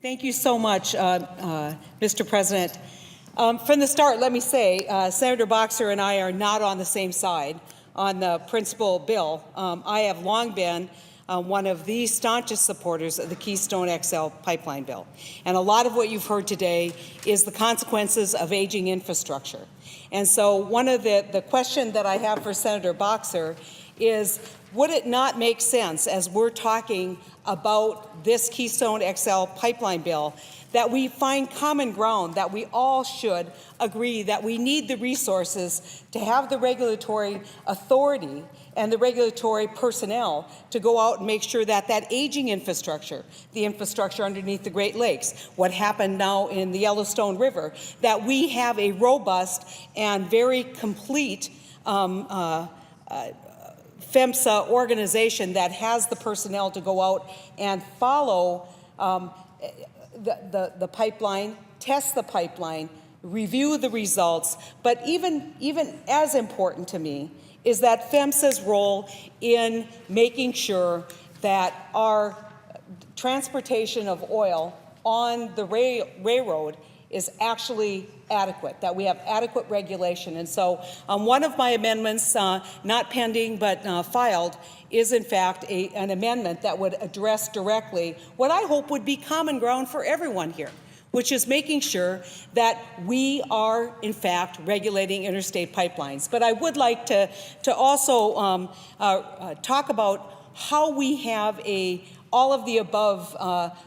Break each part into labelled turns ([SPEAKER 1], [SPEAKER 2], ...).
[SPEAKER 1] Thank you so much, Mr. President. From the start, let me say, Senator Boxer and I are not on the same side on the principal bill. I have long been one of the staunchest supporters of the Keystone XL pipeline bill. And a lot of what you've heard today is the consequences of aging infrastructure. And so one of the question that I have for Senator Boxer is, would it not make sense, as we're talking about this Keystone XL pipeline bill, that we find common ground, that we all should agree that we need the resources to have the regulatory authority and the regulatory personnel to go out and make sure that that aging infrastructure, the infrastructure underneath the Great Lakes, what happened now in the Yellowstone River, that we have a robust and very complete PHMSA organization that has the personnel to go out and follow the pipeline, test the pipeline, review the results. But even as important to me is that PHMSA's role in making sure that our transportation of oil on the railroad is actually adequate, that we have adequate regulation. And so one of my amendments, not pending but filed, is in fact an amendment that would address directly what I hope would be common ground for everyone here, which is making sure that we are in fact regulating interstate pipelines. But I would like to also talk about how we have all of the above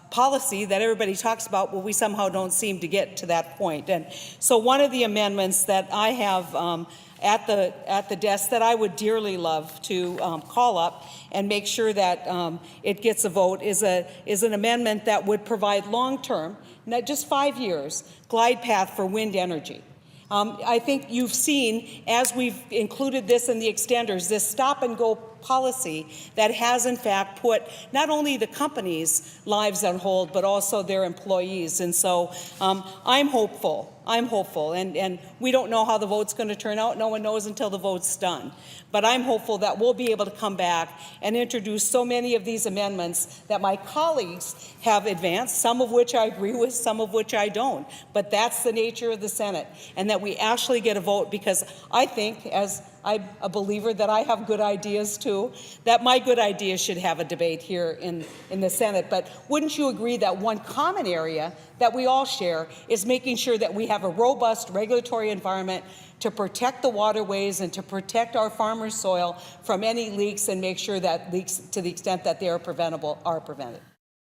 [SPEAKER 1] policy that everybody talks about, but we somehow don't seem to get to that point. And so one of the amendments that I have at the desk that I would dearly love to call up and make sure that it gets a vote is an amendment that would provide long-term, not just 5 years, glide path for wind energy. I think you've seen, as we've included this in the extenders, this stop-and-go policy that has, in fact, put not only the companies' lives on hold, but also their employees. And so I'm hopeful, and we don't know how the vote's going to turn out. No one knows until the vote's done. But I'm hopeful that we'll be able to come back and introduce so many of these amendments that my colleagues have advanced, some of which I agree with, some of which I don't. But that's the nature of the Senate, and that we actually get a vote, because I think, as I'm a believer that I have good ideas too, that my good ideas should have a debate here in the Senate. But wouldn't you agree that one common area that we all share is making sure that we have a robust regulatory environment to protect the waterways and to protect our farmers' soil from any leaks, and make sure that leaks, to the extent that they are preventable, are prevented?